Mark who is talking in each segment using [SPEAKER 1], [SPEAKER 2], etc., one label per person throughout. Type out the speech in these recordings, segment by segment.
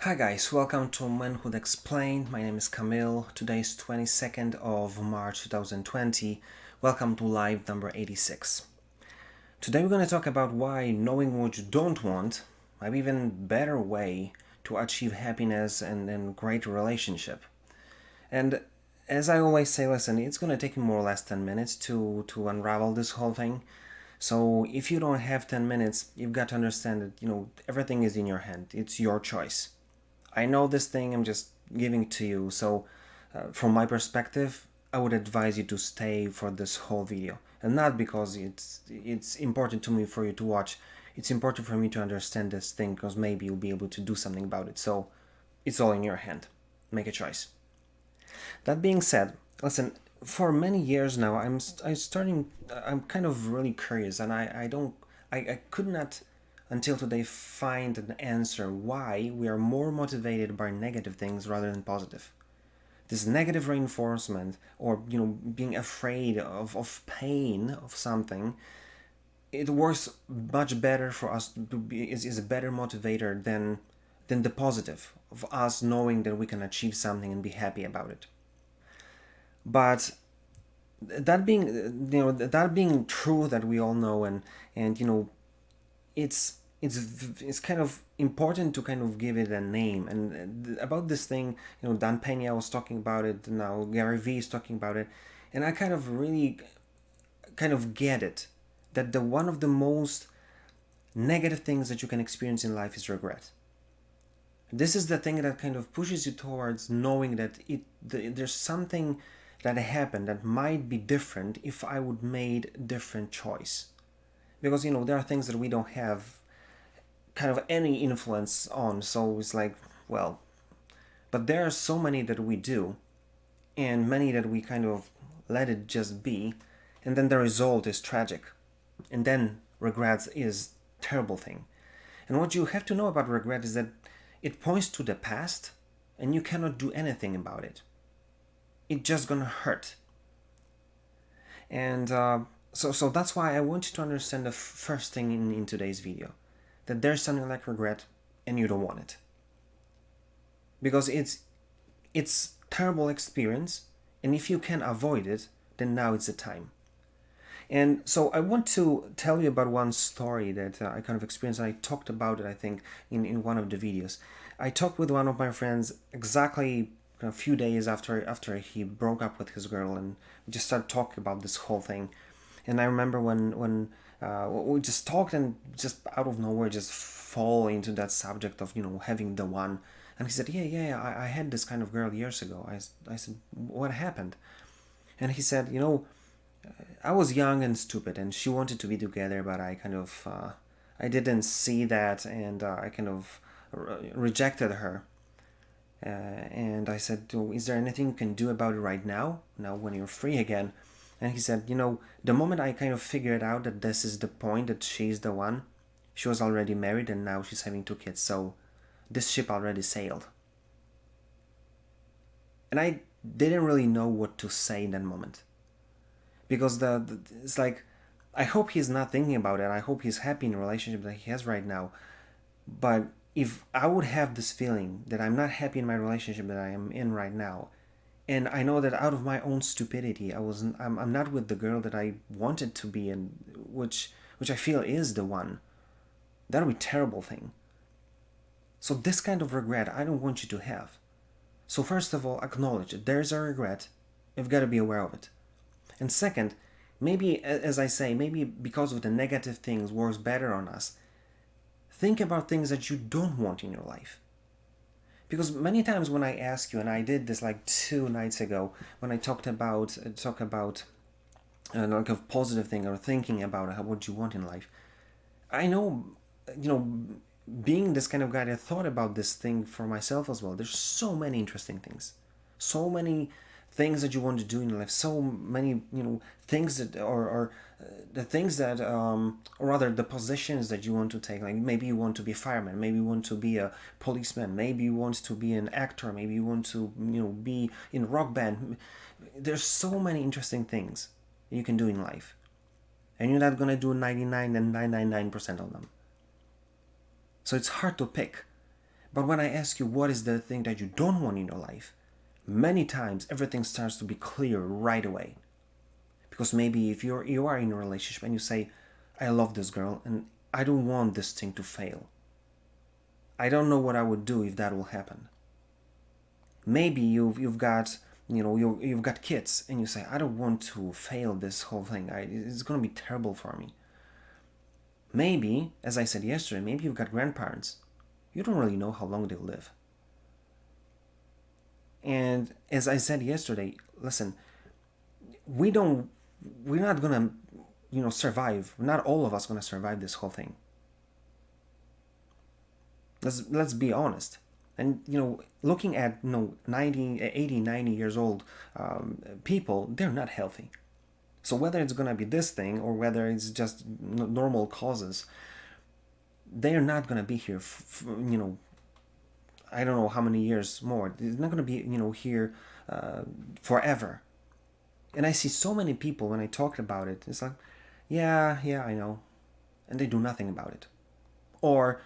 [SPEAKER 1] Hi guys, welcome to Manhood Explained. My name is Camille. Today is 22nd of March 2020. Welcome to live number 86. Today we're going to talk about why knowing what you don't want might be even better way to achieve happiness and great relationship. And as I always say, listen, it's going to take me more or less 10 minutes to unravel this whole thing. So if you don't have 10 minutes, you've got to understand that, everything is in your hand. It's your choice. I know this thing, I'm just giving it to you. So, from my perspective, I would advise you to stay for this whole video, and not because it's important to me for you to watch. It's important for me to understand this thing because maybe you'll be able to do something about it. So, it's all in your hand. Make a choice. That being said, listen. For many years now, I'm kind of really curious, and I don't. I could not until today find an answer why we are more motivated by negative things rather than positive. This negative reinforcement, or being afraid of pain of something, it works much better for us to be is a better motivator than the positive of us knowing that we can achieve something and be happy about it. But that being true, that we all know, and it's kind of important to kind of give it a name. And about this thing, Dan Pena was talking about it, now Gary Vee is talking about it, and I kind of really kind of get it, that the one of the most negative things that you can experience in life is regret. This is the thing that kind of pushes you towards knowing that there's something that happened that might be different if I would made a different choice. Because there are things that we don't have kind of any influence on, so it's like, well, but there are so many that we do, and many that we kind of let it just be, and then the result is tragic, and then regret is terrible thing. And what you have to know about regret is that it points to the past, and you cannot do anything about it. It's just gonna hurt. And so that's why I want you to understand the first thing in today's video, that there's something like regret and you don't want it, because it's terrible experience, and if you can avoid it, then now it's the time. And so I want to tell you about one story that I kind of experienced, and I talked about it, I think, in one of the videos. I talked with one of my friends exactly a few days after he broke up with his girl, and we just started talking about this whole thing. And I remember when we just talked, and just out of nowhere just fall into that subject of having the one. And he said, yeah, I had this kind of girl years ago. I said, what happened? And he said, I was young and stupid, and she wanted to be together, but I kind of I didn't see that, and I kind of rejected her. And I said, oh, is there anything you can do about it right now when you're free again? And he said, the moment I kind of figured out that this is the point, that she's the one, she was already married, and now she's having 2 kids, so this ship already sailed. And I didn't really know what to say in that moment, because it's like, I hope he's not thinking about it. I hope he's happy in the relationship that he has right now. But if I would have this feeling that I'm not happy in my relationship that I am in right now, and I know that out of my own stupidity, I'm not with the girl that I wanted to be, and which I feel is the one, that would be a terrible thing. So this kind of regret I don't want you to have. So first of all, acknowledge that there's a regret. You've got to be aware of it. And second, maybe, as I say, maybe because of the negative things works better on us, think about things that you don't want in your life. Because many times when I ask you, and I did this like 2 nights ago, when I talk about like a positive thing, or thinking about what you want in life, I know, being this kind of guy, I thought about this thing for myself as well. There's so many interesting things, so many things that you want to do in life, so many things that or the things that or rather the positions that you want to take. Like maybe you want to be a fireman, maybe you want to be a policeman, maybe you want to be an actor, maybe you want to be in a rock band. There's so many interesting things you can do in life, and you're not gonna do 99 and 999% of them. So it's hard to pick. But when I ask you what is the thing that you don't want in your life, many times everything starts to be clear right away. Because maybe if you are in a relationship and you say, I love this girl and I don't want this thing to fail. I don't know what I would do if that will happen. Maybe you've got you've got kids and you say, I don't want to fail this whole thing. It's going to be terrible for me. Maybe, as I said yesterday, maybe you've got grandparents. You don't really know how long they'll live. And as I said yesterday, listen, we don't we're not gonna survive. Not all of us gonna survive this whole thing. Let's be honest. And looking at 90, 80, 90 years old people, they're not healthy. So whether it's gonna be this thing or whether it's just normal causes, they're not gonna be here. I don't know how many years more. They're not gonna be here forever. And I see so many people when I talk about it, it's like, yeah, I know, and they do nothing about it. Or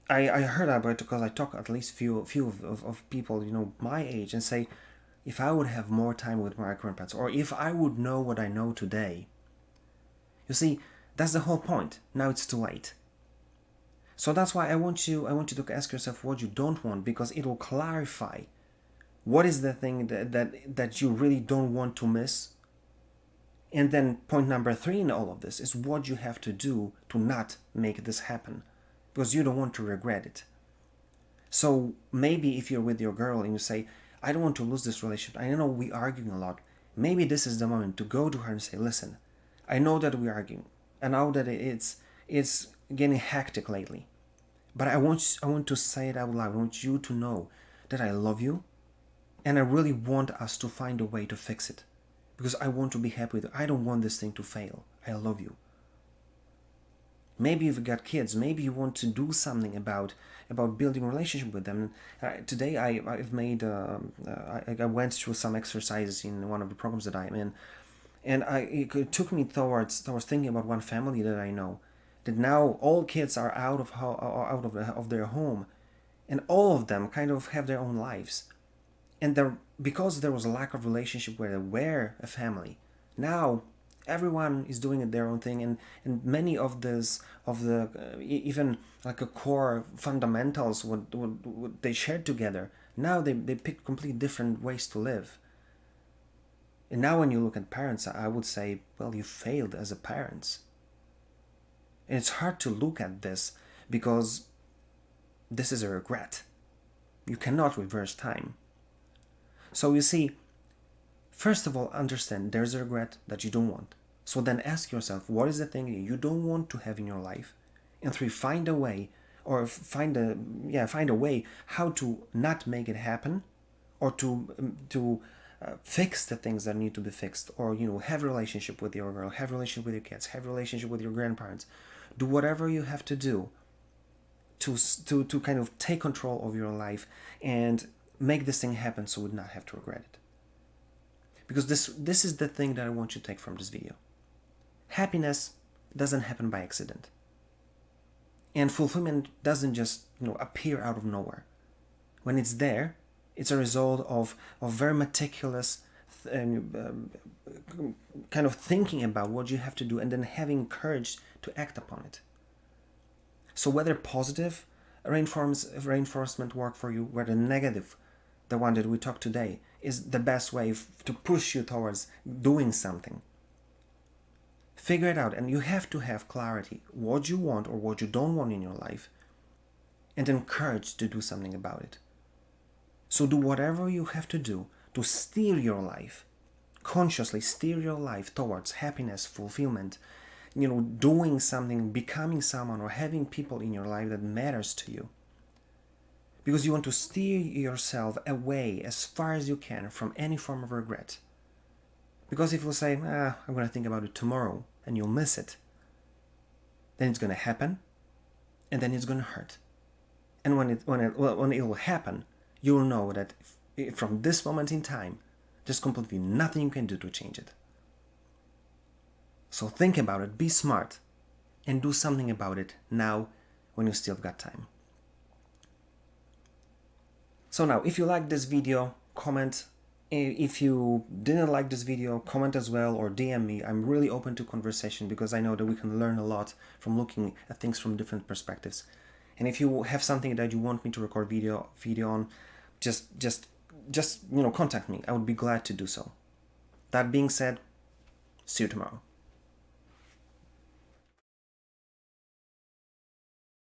[SPEAKER 1] I heard about it because I talk at least few of people my age and say, if I would have more time with my grandparents, or if I would know what I know today. You see, that's the whole point. Now it's too late. So that's why I want you to ask yourself what you don't want, because it will clarify what is the thing that you really don't want to miss. And then point number 3 in all of this is what you have to do to not make this happen, because you don't want to regret it. So maybe if you're with your girl and you say, I don't want to lose this relationship, I know we're arguing a lot, maybe this is the moment to go to her and say, listen, I know that we're arguing, I know that it's getting hectic lately, but I want to say it out loud. I want you to know that I love you, and I really want us to find a way to fix it, because I want to be happy with you. I don't want this thing to fail. I love you. Maybe you've got kids. Maybe you want to do something about building a relationship with them. Today I've made I went through some exercises in one of the programs that I'm in, and it took me towards thinking about one family that I know, that now all kids are out of their home, and all of them kind of have their own lives, and because there was a lack of relationship where they were a family, now everyone is doing their own thing, and many of the even like a core fundamentals what they shared together, now they pick completely different ways to live. And now when you look at parents, I would say, well, you failed as a parents. And it's hard to look at this because this is a regret. You cannot reverse time. So you see, first of all, understand there's a regret that you don't want. So then ask yourself, what is the thing that you don't want to have in your life? And 3, find a way, or find a way how to not make it happen, or to fix the things that need to be fixed, or have a relationship with your girl, have a relationship with your kids, have a relationship with your grandparents. Do whatever you have to do to kind of take control of your life and make this thing happen, so you would not have to regret it. Because this is the thing that I want you to take from this video. Happiness doesn't happen by accident, and fulfillment doesn't just appear out of nowhere. When it's there, it's a result of very meticulous kind of thinking about what you have to do, and then having courage to act upon it. So whether positive reinforcement work for you, whether negative, the one that we talked today, is the best way to push you towards doing something. Figure it out, and you have to have clarity what you want or what you don't want in your life, and then courage to do something about it. So do whatever you have to do to steer your life, consciously steer your life towards happiness, fulfillment, doing something, becoming someone, or having people in your life that matters to you. Because you want to steer yourself away as far as you can from any form of regret. Because if you say, I'm going to think about it tomorrow, and you'll miss it, then it's going to happen, and then it's going to hurt. And when it will happen, you'll know that from this moment in time, there's completely nothing you can do to change it. So think about it, be smart, and do something about it now when you still got time. So now, if you like this video, comment. If you didn't like this video, comment as well or DM me. I'm really open to conversation because I know that we can learn a lot from looking at things from different perspectives. And if you have something that you want me to record video on, just contact me. I would be glad to do so. That being said, see you tomorrow.